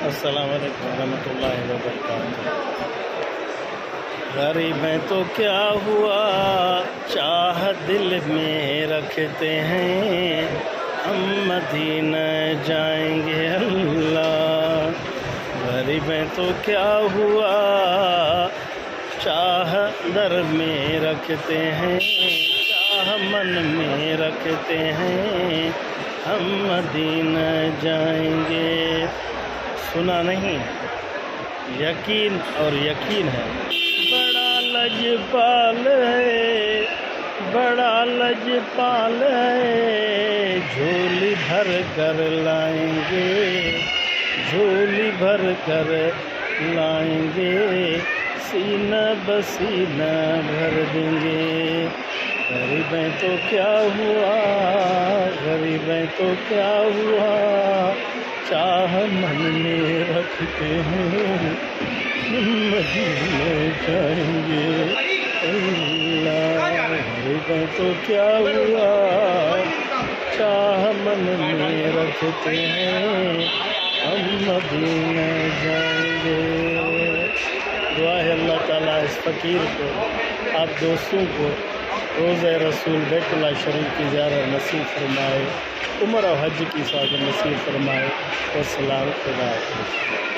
السلام علیکم ورحمۃ اللہ وبرکاتہ۔ غریب ہیں تو کیا ہوا، چاہ دل میں رکھتے ہیں، ہم مدینہ جائیں گے اللہ۔ غریب ہیں تو کیا ہوا، چاہ در میں رکھتے ہیں، چاہ من میں رکھتے ہیں، ہم مدینہ جائیں گے۔ سنا نہیں، یقین اور یقین ہے۔ بڑا لجپال ہے، بڑا لجپال ہے، جھولی بھر کر لائیں گے، جھولی بھر کر لائیں گے، سینہ بسینہ بھر دیں گے۔ غریب ہیں تو کیا ہوا، غریب ہیں تو کیا ہوا، چاہ من میں رکھتے ہیں، مدینہ جائیں گے اللہ۔ غریب ہیں تو کیا ہوا، چاہ من میں رکھتے ہیں، ہم مدینہ جائیں گے۔ دعا ہے اللہ تعالیٰ اس فقیر کو، آپ دوستوں کو روزہ رسول بیت اللہ شریف کی زیارت نصیب فرمائے، عمر و حج کی سعادت نصیب فرمائے۔ والسلام، خدا حافظ۔